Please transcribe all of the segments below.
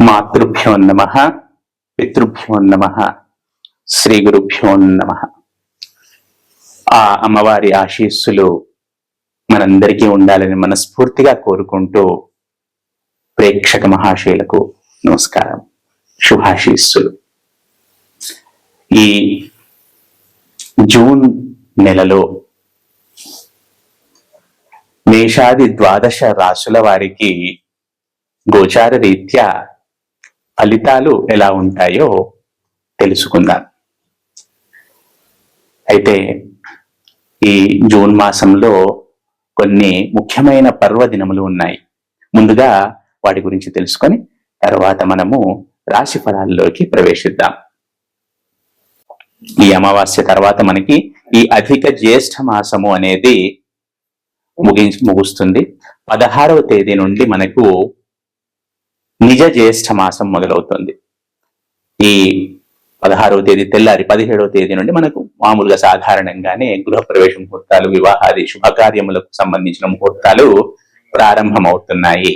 మాతృభ్యో నమః, పితృభ్యో నమః, శ్రీ గురుభ్యో నమః. ఆ అమ్మవారి ఆశీస్సులు మనందరికీ ఉండాలని మనస్ఫూర్తిగా కోరుకుంటూ ప్రేక్షక మహాశయులకు నమస్కారం, శుభాశీస్సులు. ఈ జూన్ నెలలో మేషాది 12 రాశుల వారికి గోచార రీత్యా ఫలితాలు ఎలా ఉంటాయో తెలుసుకుందాం. అయితే ఈ జూన్ మాసంలో కొన్ని ముఖ్యమైన పర్వదినములు ఉన్నాయి. ముందుగా వాటి గురించి తెలుసుకొని తర్వాత మనము రాశి ఫలాల్లోకి ప్రవేశిద్దాం. ఈ అమావాస్య తర్వాత మనకి ఈ అధిక జ్యేష్ఠ మాసము అనేది ముగుస్తుంది. 16వ తేదీ నుండి మనకు నిజ జ్యేష్ఠ మాసం మొదలవుతుంది. ఈ 16వ తేదీ తెల్లారి 17వ తేదీ నుండి మనకు మామూలుగా సాధారణంగానే గృహప్రవేశ ముహూర్తాలు, వివాహాది శుభకార్యములకు సంబంధించిన ముహూర్తాలు ప్రారంభమవుతున్నాయి.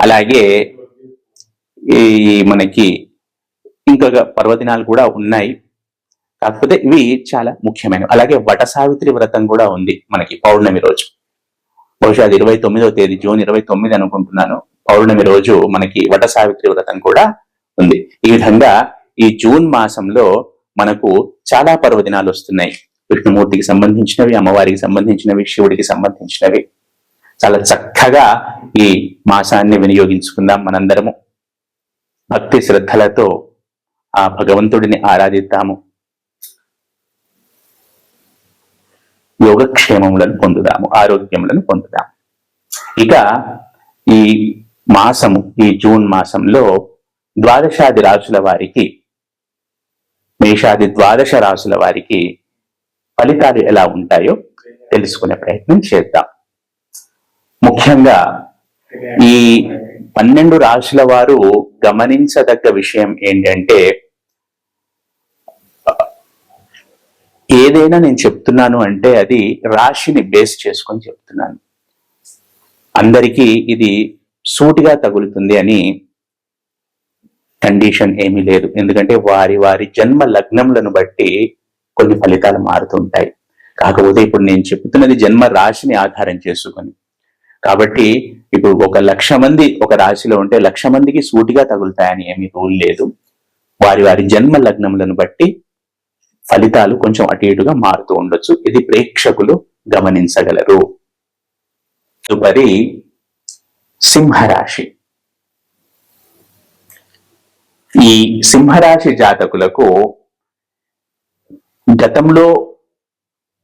అలాగే ఈ మనకి ఇంకొక పర్వదినాలు కూడా ఉన్నాయి, కాకపోతే ఇవి చాలా ముఖ్యమైనవి. అలాగే వట సావిత్రి వ్రతం కూడా ఉంది మనకి పౌర్ణమి రోజు. బహుశా అది 29వ తేదీ, జూన్ 29 అనుకుంటున్నాను. పౌర్ణమి రోజు మనకి వట సావిత్రి వ్రతం కూడా ఉంది. ఈ విధంగా ఈ జూన్ మాసంలో మనకు చాలా పర్వదినాలు వస్తున్నాయి. విష్ణుమూర్తికి సంబంధించినవి, అమ్మవారికి సంబంధించినవి, శివుడికి సంబంధించినవి. చాలా చక్కగా ఈ మాసాన్ని వినియోగించుకుందాం. మనందరము భక్తి శ్రద్ధలతో ఆ భగవంతుడిని ఆరాధిద్దాము, యోగక్షేమములను పొందుదాము, ఆరోగ్యములను పొందుదాము. ఇక ఈ మాసము, ఈ జూన్ మాసంలో ద్వాదశాది రాశుల వారికి, మేషాది 12 రాశుల వారికి ఫలితాలు ఎలా ఉంటాయో తెలుసుకునే ప్రయత్నం చేద్దాం. ముఖ్యంగా ఈ 12 రాశుల వారు గమనించదగ్గ విషయం ఏంటంటే, ఏదైనా నేను చెప్తున్నాను అంటే అది రాశిని బేస్ చేసుకొని చెప్తున్నాను. అందరికీ ఇది సూటిగా తగులుతుంది అని కండిషన్ ఏమీ లేదు. ఎందుకంటే వారి వారి జన్మ లగ్నములను బట్టి కొన్ని ఫలితాలు మారుతుంటాయి. కాకపోతే ఇప్పుడు నేను చెప్తున్నది జన్మ రాశిని ఆధారం చేసుకొని, కాబట్టి ఇప్పుడు 1,00,000 మంది ఒక రాశిలో ఉంటే 1,00,000 మందికి సూటిగా తగులుతాయని ఏమీ రూల్ లేదు. వారి వారి జన్మ లగ్నములను బట్టి ఫలితాలు కొంచెం అటు ఇటుగా మారుతూ ఉండొచ్చు. ఇది ప్రేక్షకులు గమనించగలరు. తదుపరి సింహరాశి. ఈ సింహరాశి జాతకులకు గతంలో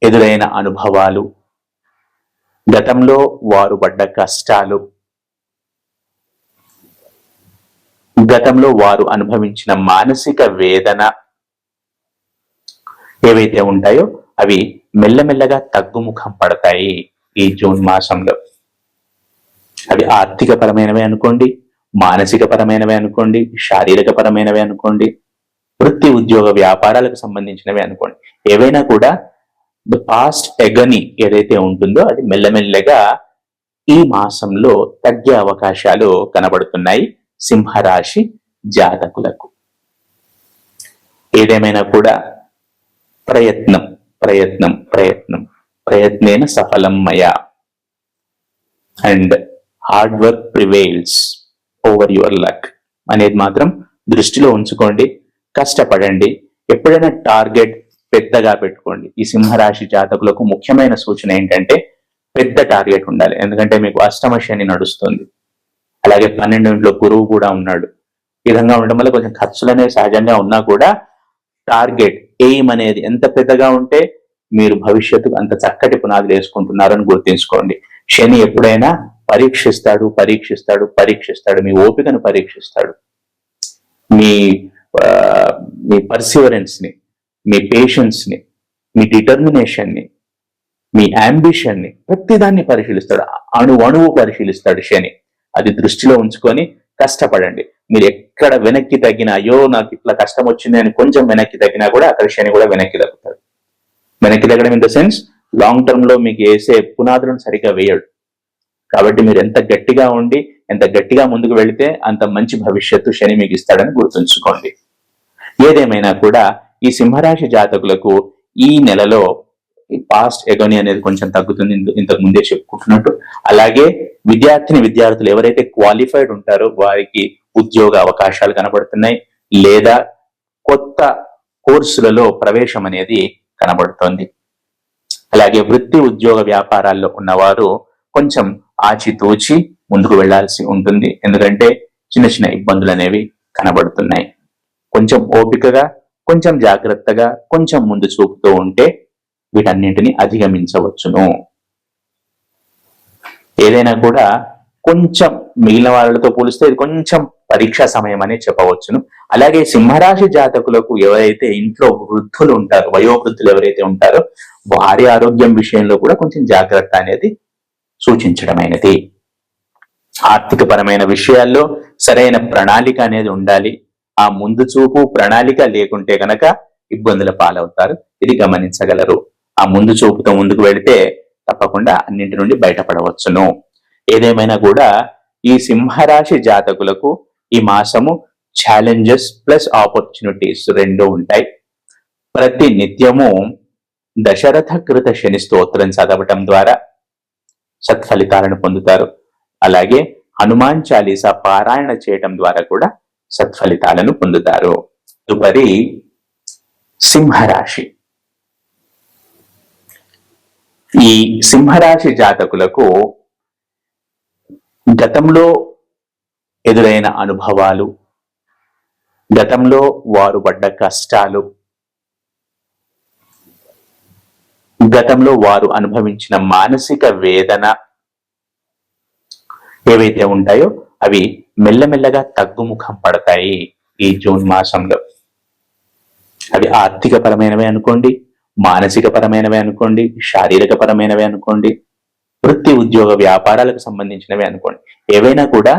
ఎదురైన అనుభవాలు, గతంలో వారు పడ్డ కష్టాలు, గతంలో వారు అనుభవించిన మానసిక వేదన ఏవైతే ఉంటాయో అవి మెల్లమెల్లగా తగ్గుముఖం పడతాయి ఈ జూన్ మాసంలో. అవి ఆర్థిక పరమైనవే అనుకోండి, మానసిక పరమైనవే అనుకోండి, శారీరక పరమైనవే అనుకోండి, వృత్తి ఉద్యోగ వ్యాపారాలకు సంబంధించినవే అనుకోండి. ఏవైనా కూడా ద పాస్ట్ ఎగని ఏదైతే ఉంటుందో అది మెల్లమెల్లగా ఈ మాసంలో తగ్గే అవకాశాలు కనబడుతున్నాయి సింహరాశి జాతకులకు. ఏదేమైనా కూడా ప్రయత్నం ప్రయత్నం ప్రయత్నం ప్రయత్నేన సఫలం మయా and hard work prevails over your luck అనేది మాత్రం దృష్టిలో ఉంచుకోండి. కష్టపడండి. ఎప్పుడైనా టార్గెట్ పెద్దగా పెట్టుకోండి. ఈ సింహరాశి జాతకులకు ముఖ్యమైన సూచన ఏంటంటే పెద్ద టార్గెట్ ఉండాలి. ఎందుకంటే మీకు అష్టమ శని నడుస్తుంది, అలాగే 12వ గురువు కూడా ఉన్నాడు. ఈ విధంగా ఉండడం వల్ల కొంచెం ఖర్చులు అనేవి సహజంగా ఉన్నా కూడా టార్గెట్ ఎయిమ్ అనేది ఎంత పెద్దగా ఉంటే మీరు భవిష్యత్తుకు అంత చక్కటి పునాదులు వేసుకుంటున్నారని గుర్తుంచుకోండి. శని ఎప్పుడైనా పరీక్షిస్తాడు పరీక్షిస్తాడు పరీక్షిస్తాడు. మీ ఓపికను పరీక్షిస్తాడు, మీ పర్సివరెన్స్ ని, మీ పేషెన్స్ ని, మీ డిటర్మినేషన్ ని, మీ అంబిషన్ ని, ప్రతిదాన్ని పరిశీలిస్తాడు. అణువు పరిశీలిస్తాడు శని. అది దృష్టిలో ఉంచుకొని కష్టపడండి. మీరు ఎక్కడ వెనక్కి తగ్గినా, అయ్యో నాకు ఇట్లా కష్టం వచ్చింది అని కొంచెం వెనక్కి తగ్గినా కూడా అక్కడ శని కూడా వెనక్కి తగ్గుతాడు. వెనక్కి తగ్గడం in the sense long term లో మీకు వేసే పునాదులను సరిగ్గా వేయడు. కాబట్టి మీరు ఎంత గట్టిగా ఉండి ఎంత గట్టిగా ముందుకు వెళితే అంత మంచి భవిష్యత్తు శని మీకు ఇస్తాడని గుర్తుంచుకోండి. ఏదేమైనా కూడా ఈ సింహరాశి జాతకులకు ఈ నెలలో పాస్ట్ ఎగోని అనేది కొంచెం తగ్గుతుంది, ఇంతకు ముందే చెప్పుకుంటున్నట్టు. అలాగే విద్యార్థులు ఎవరైతే క్వాలిఫైడ్ ఉంటారో వారికి ఉద్యోగ అవకాశాలు కనబడుతున్నాయి, లేదా కొత్త కోర్సులలో ప్రవేశం అనేది కనబడుతోంది. అలాగే వృత్తి ఉద్యోగ వ్యాపారాల్లో ఉన్నవారు కొంచెం ఆచితూచి ముందుకు వెళ్లాల్సి ఉంటుంది, ఎందుకంటే చిన్న చిన్న ఇబ్బందులు అనేవి కనబడుతున్నాయి. కొంచెం ఓపికగా, కొంచెం జాగ్రత్తగా, కొంచెం ముందు చూపుతూ ఉంటే వీటన్నింటిని అధిగమించవచ్చును. ఏదైనా కూడా కొంచెం మిగిలిన వాళ్ళతో పోలిస్తే ఇది కొంచెం పరీక్షా సమయం అనే చెప్పవచ్చును. అలాగే సింహరాశి జాతకులకు ఎవరైతే ఇంట్లో వృద్ధులు ఉంటారో, వయోవృద్ధులు ఎవరైతే ఉంటారో వారి ఆరోగ్యం విషయంలో కూడా కొంచెం జాగ్రత్త అనేది సూచించడమైనది. ఆర్థిక పరమైన విషయాల్లో సరైన ప్రణాళిక అనేది ఉండాలి. ఆ ముందు చూపు ప్రణాళిక లేకుంటే గనక ఇబ్బందుల పాలవుతారు, ఇది గమనించగలరు. ఆ ముందు చూపుతో ముందుకు వెళితే తప్పకుండా అన్నింటి నుండి బయటపడవచ్చును. ఏదేమైనా కూడా ఈ సింహరాశి జాతకులకు ఈ మాసము ఛాలెంజెస్ ప్లస్ ఆపర్చునిటీస్ రెండూ ఉంటాయి. ప్రతి నిత్యము దశరథ కృత శని స్తోత్రం చదవటం ద్వారా సత్ఫలితాలను పొందుతారు. అలాగే హనుమాన్ చాలీసా పారాయణ చేయటం ద్వారా కూడా సత్ఫలితాలను పొందుతారు. తదుపరి సింహరాశి. ఈ సింహరాశి జాతకులకు గతంలో ఎదురైన అనుభవాలు, గతంలో వారు పడ్డ కష్టాలు, గతంలో వారు అనుభవించిన మానసిక వేదన ఏవైతే ఉంటాయో అవి మెల్లమెల్లగా తగ్గుముఖం పడతాయి ఈ జూన్ మాసంలో. అవి ఆర్థిక పరమైనవే అనుకోండి, మానసిక పరమైనవే అనుకోండి, శారీరక పరమైనవే అనుకోండి, వృత్తి ఉద్యోగ వ్యాపారాలకు సంబంధించినవి అనుకోండి. ఏవైనా కూడా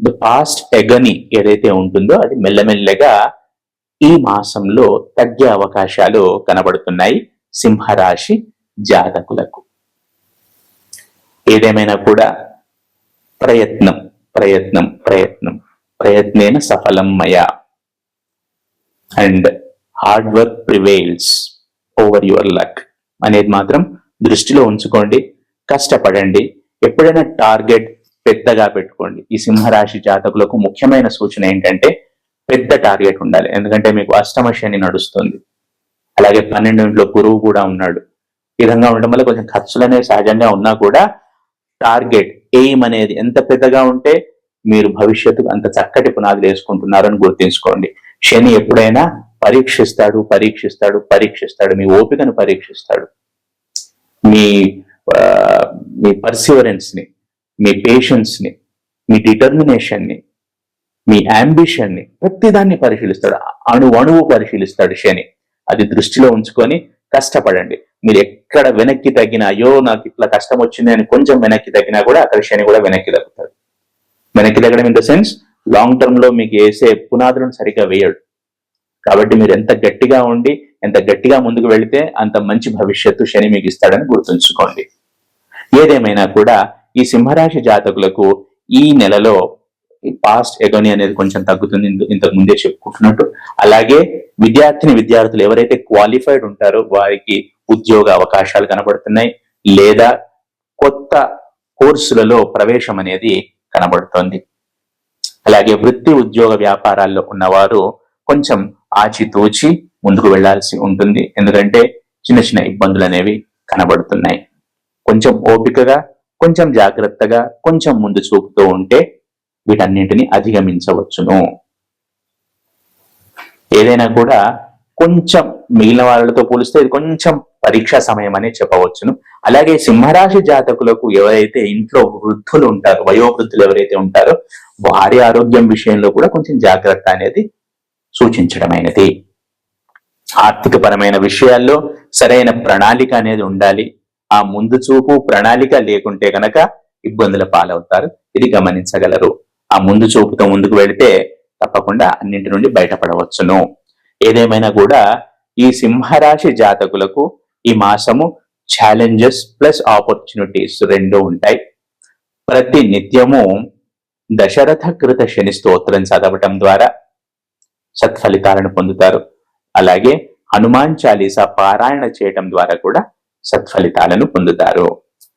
ద పాస్ట్ ఎగని ఏదైతే ఉంటుందో అది మెల్లమెల్లగా ఈ మాసంలో తగ్గే అవకాశాలు కనబడుతున్నాయి సింహరాశి జాతకులకు. ఏదేమైనా కూడా ప్రయత్నం ప్రయత్నం ప్రయత్నం ప్రయత్నేన సఫలం మయా and hard work prevails over your luck అనేది మాత్రం దృష్టిలో ఉంచుకోండి. కష్టపడండి. ఎప్పుడైనా టార్గెట్ పెద్దగా పెట్టుకోండి. ఈ సింహరాశి జాతకులకు ముఖ్యమైన సూచన ఏంటంటే పెద్ద టార్గెట్ ఉండాలి, ఎందుకంటే మీకు అష్టమ శని నడుస్తుంది. అలాగే 12 గురువు కూడా ఉన్నాడు. ఈ విధంగా ఉండడం వల్ల కొంచెం ఖర్చులు అనేవి సహజంగా ఉన్నా కూడా టార్గెట్ ఎయిమ్ అనేది ఎంత పెద్దగా ఉంటే మీరు భవిష్యత్తుకు అంత చక్కటి పునాదులు వేసుకుంటున్నారని గుర్తుంచుకోండి. శని ఎప్పుడైనా పరీక్షిస్తాడు పరీక్షిస్తాడు పరీక్షిస్తాడు, మీ ఓపికను పరీక్షిస్తాడు, మీ పర్సివరెన్స్ ని, మీ పేషెన్స్ ని, మీ డిటర్మినేషన్ ని, మీ అంబిషన్ ని, ప్రతిదాన్ని పరిశీలిస్తాడు. అణువు పరిశీలిస్తాడు శని. అది దృష్టిలో ఉంచుకొని కష్టపడండి. మీరు ఎక్కడ వెనక్కి తగ్గినా, అయ్యో నాకు ఇట్లా కష్టం వచ్చింది అని కొంచెం వెనక్కి తగ్గినా కూడా అక్కడ శని కూడా వెనక్కి తగ్గుతాడు. వెనక్కి తగ్గడం in the sense long term లో మీకు వేసే పునాదులను సరిగ్గా వేయడు. కాబట్టి మీరు ఎంత గట్టిగా ఉండి ఎంత గట్టిగా ముందుకు వెళితే అంత మంచి భవిష్యత్తు శని మీకు ఇస్తాడని గుర్తుంచుకోండి. ఏదేమైనా కూడా ఈ సింహరాశి జాతకులకు ఈ నెలలో పాస్ట్ ఎగోని అనేది కొంచెం తగ్గుతుంది, ఇంతకు ముందే చెప్పుకుంటున్నట్టు. అలాగే విద్యార్థులు ఎవరైతే క్వాలిఫైడ్ ఉంటారో వారికి ఉద్యోగ అవకాశాలు కనబడుతున్నాయి, లేదా కొత్త కోర్సులలో ప్రవేశం అనేది కనబడుతోంది. అలాగే వృత్తి ఉద్యోగ వ్యాపారాల్లో ఉన్నవారు కొంచెం ఆచితూచి ముందుకు వెళ్లాల్సి ఉంటుంది, ఎందుకంటే చిన్న చిన్న ఇబ్బందులు అనేవి కనబడుతున్నాయి. కొంచెం ఓపికగా, కొంచెం జాగ్రత్తగా, కొంచెం ముందు చూపుతూ ఉంటే వీటన్నింటిని అధిగమించవచ్చును. ఏదైనా కూడా కొంచెం మిగిలిన వాళ్ళతో పోలిస్తే ఇది కొంచెం పరీక్షా సమయం అనే చెప్పవచ్చును. అలాగే సింహరాశి జాతకులకు ఎవరైతే ఇంట్లో వృద్ధులు ఉంటారో, వయోవృద్ధులు ఎవరైతే ఉంటారో వారి ఆరోగ్యం విషయంలో కూడా కొంచెం జాగ్రత్త అనేది సూచించడమైనది. ఆర్థిక పరమైన విషయాల్లో సరైన ప్రణాళిక అనేది ఉండాలి. ఆ ముందు చూపు ప్రణాళిక లేకుంటే గనక ఇబ్బందుల పాలవుతారు, ఇది గమనించగలరు. ఆ ముందు చూపుతో ముందుకు వెళితే తప్పకుండా అన్నింటి నుండి బయటపడవచ్చును. ఏదేమైనా కూడా ఈ సింహరాశి జాతకులకు ఈ మాసము ఛాలెంజెస్ ప్లస్ ఆపర్చునిటీస్ రెండూ ఉంటాయి. ప్రతి నిత్యము దశరథ కృత శని స్తోత్రం చదవటం ద్వారా సత్ఫలితాలను పొందుతారు. అలాగే హనుమాన్ చాలీసా పారాయణ చేయటం ద్వారా కూడా సత్ఫలితాలను పొందుతారు.